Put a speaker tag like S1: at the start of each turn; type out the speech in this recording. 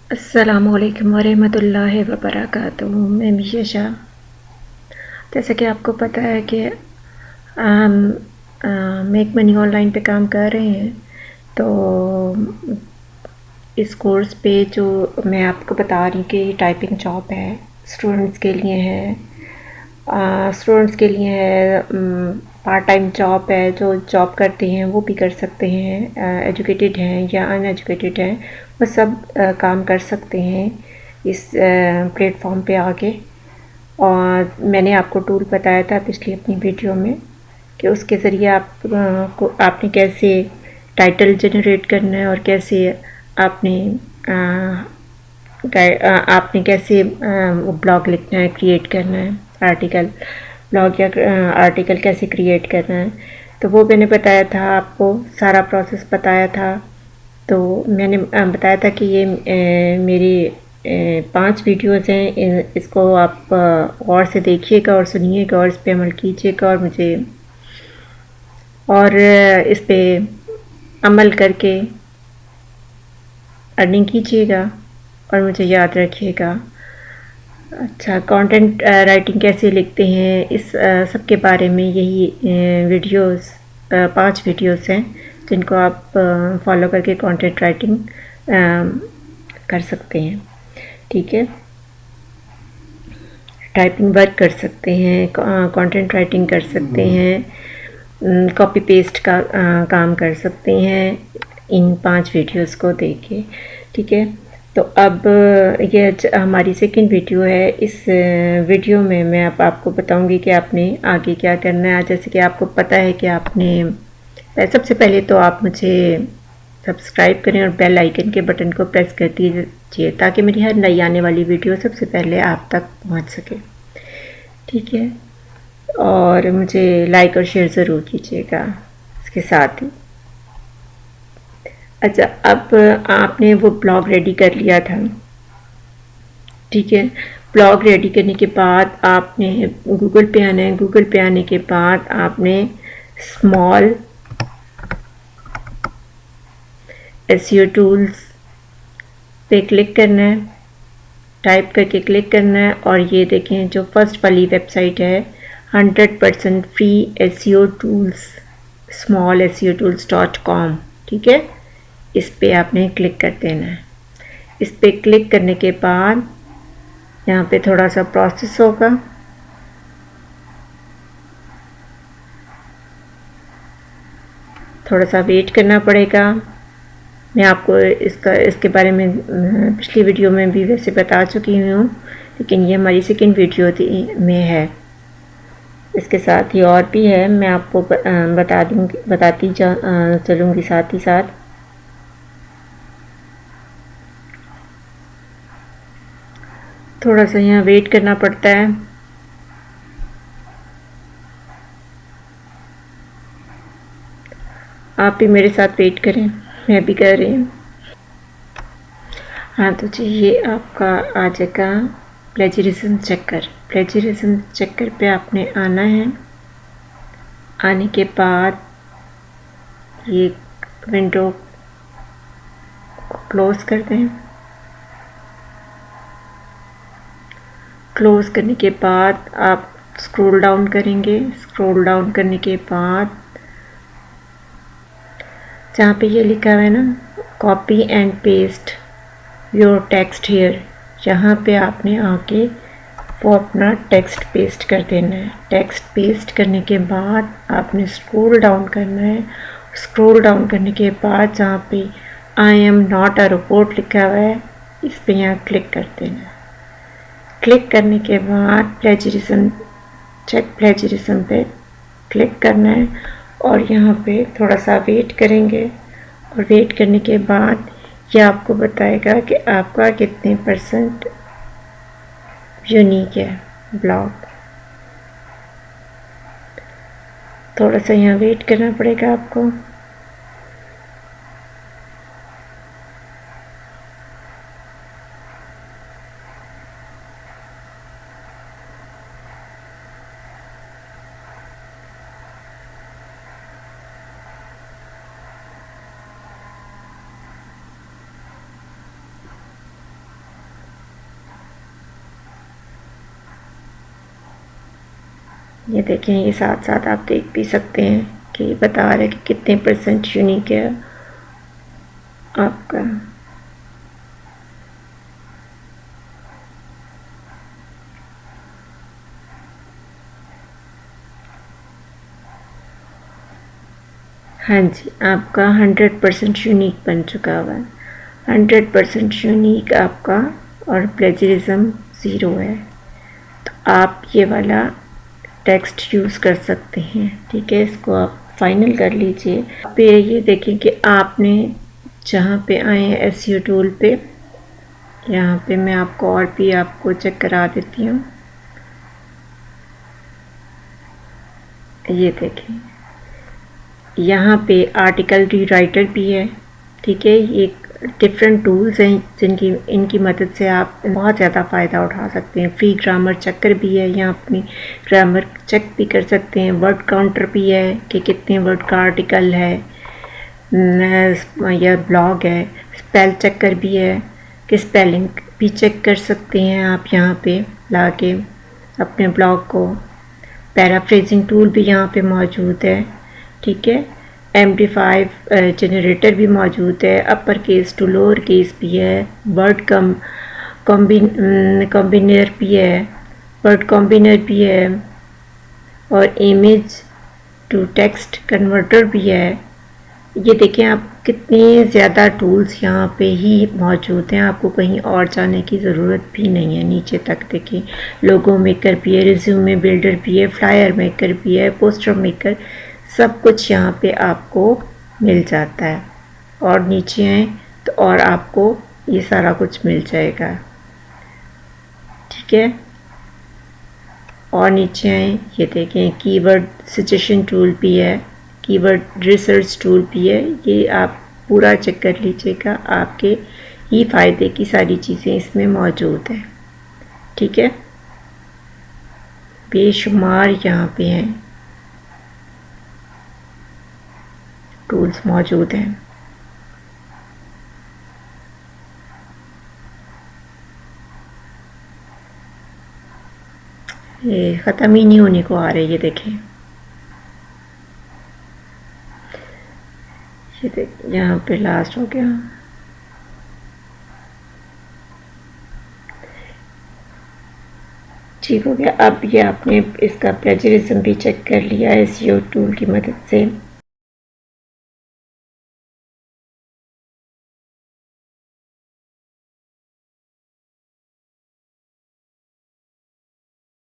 S1: अस्सलामुअलैकुम वरहमतुल्लाहि वबरकातुहू। मैं मीशा शाह। जैसा कि आपको पता है कि हम मेक मनी ऑनलाइन पे काम कर रहे हैं, तो इस कोर्स पे जो मैं आपको बता रही हूँ कि टाइपिंग जॉब है, स्टूडेंट्स के लिए है। स्टूडेंट्स के लिए है, पार्ट टाइम जॉब है। जो जॉब करते हैं वो भी कर सकते हैं, एजुकेटेड हैं या अनएजुकेटेड हैं, वो सब काम कर सकते हैं इस प्लेटफॉर्म पे आके। और मैंने आपको टूल बताया था पिछली अपनी वीडियो में कि उसके ज़रिए को आपने कैसे टाइटल जनरेट करना है और कैसे आपने आपने कैसे वो ब्लॉग लिखना है, क्रिएट करना है, आर्टिकल ब्लॉग या आर्टिकल कैसे क्रिएट करना है। तो वो मैंने बताया था आपको, सारा प्रोसेस बताया था। तो मैंने बताया था कि ये मेरी 5 वीडियोज़ हैं। इसको आप गौर से देखिएगा और सुनिएगा और इस पे अमल कीजिएगा और मुझे और इस पे अमल करके अर्निंग कीजिएगा और मुझे याद रखिएगा। अच्छा, कंटेंट राइटिंग कैसे लिखते हैं, इस सब के बारे में यही वीडियोस 5 वीडियोस हैं जिनको आप फॉलो करके कंटेंट राइटिंग कर सकते हैं। ठीक है, टाइपिंग वर्क कर सकते हैं, कंटेंट राइटिंग कर सकते हैं, कॉपी पेस्ट का काम कर सकते हैं इन 5 वीडियोस को देख के। ठीक है, तो अब ये हमारी सेकंड वीडियो है। इस वीडियो में मैं आपको बताऊंगी कि आपने आगे क्या करना है। जैसे कि आपको पता है कि आपने सबसे पहले तो आप मुझे सब्सक्राइब करें और बेल आइकन के बटन को प्रेस कर दीजिए ताकि मेरी हर नई आने वाली वीडियो सबसे पहले आप तक पहुंच सके। ठीक है, और मुझे लाइक और शेयर ज़रूर कीजिएगा इसके साथ ही। अच्छा, अब आपने वो ब्लॉग रेडी कर लिया था। ठीक है, ब्लॉग रेडी करने के बाद आपने गूगल पे आना है। गूगल पे आने के बाद आपने स्मॉल एसईओ टूल्स पे क्लिक करना है, टाइप करके क्लिक करना है। और ये देखें, जो फर्स्ट वाली वेबसाइट है 100% फ्री एसईओ टूल्स, smallseotools.com। ठीक है, इस पे आपने क्लिक कर देना है। इस पे क्लिक करने के बाद यहाँ पे थोड़ा सा प्रोसेस होगा। थोड़ा सा वेट करना पड़ेगा। मैं आपको इसके बारे में पिछली वीडियो में भी वैसे बता चुकी हूँ, लेकिन ये हमारी सेकंड वीडियो में है। इसके साथ ही और भी है, मैं आपको बताती चलूँगी साथ ही साथ। थोड़ा सा यहाँ वेट करना पड़ता है। आप भी मेरे साथ वेट करें, मैं भी कर रही हूँ। हाँ, तो जी ये आपका आ जाएगा प्लेजरिज्म चेकर। प्लेजरिज्म चेकर पे आपने आना है। आने के बाद ये विंडो को क्लोज़ कर दें। क्लोज़ करने के बाद आप स्क्रॉल डाउन करेंगे। स्क्रॉल डाउन करने के बाद जहाँ पे ये लिखा हुआ है ना, copy and paste your text here, यहाँ पे आपने आके वो अपना टेक्स्ट पेस्ट कर देना है। टेक्स्ट पेस्ट करने के बाद आपने स्क्रॉल डाउन करना है। स्क्रॉल डाउन करने के बाद जहाँ पे I am not a robot लिखा हुआ है, इस पे यहाँ क्लिक कर देना है। क्लिक करने के बाद प्लेजरिज्म चेक प्लेजरिज्म पे क्लिक करना है और यहाँ पे थोड़ा सा वेट करेंगे। और वेट करने के बाद ये आपको बताएगा कि आपका कितने % यूनिक है ब्लॉग। थोड़ा सा यहाँ वेट करना पड़ेगा आपको। ये देखें, ये साथ साथ आप देख भी सकते हैं कि बता रहे हैं कि कितने % यूनिक है आपका। हाँ जी, आपका 100% यूनिक बन चुका हुआ है। 100% यूनिक आपका और प्लेजरिज्म 0 है। तो आप ये वाला टेक्स्ट यूज़ कर सकते हैं। ठीक है, इसको आप फाइनल कर लीजिए। पे ये देखें कि आपने जहाँ पे आए हैं एसईओ टूल पे, यहाँ पे मैं आपको और भी आपको चेक करा देती हूँ। ये देखें, यहाँ पे आर्टिकल रीराइटर भी है। ठीक है, ये डिफरेंट टूल्स हैं जिनकी इनकी मदद से आप बहुत ज़्यादा फ़ायदा उठा सकते हैं। फ्री ग्रामर चेकर भी है, यहाँ अपनी ग्रामर चेक भी कर सकते हैं। वर्ड काउंटर भी है कि कितने वर्ड का आर्टिकल है या ब्लॉग है। स्पेल चेकर भी है कि स्पेलिंग भी चेक कर सकते हैं आप यहाँ पे लाके अपने ब्लॉग को। पैराफ्रेजिंग टूल भी यहाँ पे मौजूद है। ठीक है, MD5 जनरेटर भी मौजूद है। Upper case to lower case भी है। वर्ड कॉम्बिनर भी है, वर्ड कॉम्बिनर भी है और इमेज टू टेक्स्ट कन्वर्टर भी है। ये देखें आप कितने ज़्यादा टूल्स यहाँ पे ही मौजूद हैं, आपको कहीं और जाने की ज़रूरत भी नहीं है। नीचे तक देखें, लोगो मेकर भी है, रिज्यूमे बिल्डर भी है, फ्लायर मेकर भी है, पोस्टर मेकर, सब कुछ यहाँ पे आपको मिल जाता है। और नीचे आए तो और आपको ये सारा कुछ मिल जाएगा। ठीक है, और नीचे आए, ये देखें कीवर्ड सजेशन टूल भी है, कीवर्ड रिसर्च टूल भी है। ये आप पूरा चेक कर लीजिएगा, आपके ही फ़ायदे की सारी चीज़ें इसमें मौजूद हैं। ठीक है, बेशुमार यहाँ पे हैं टूल्स मौजूद हैं। ये ख़त्म ही नहीं होने को आ रहे। ये देखें, ये देखें, यहाँ पे लास्ट हो गया। ठीक हो गया। अब ये आपने इसका प्लेजरिज्म भी चेक कर लिया एसईओ टूल की मदद से।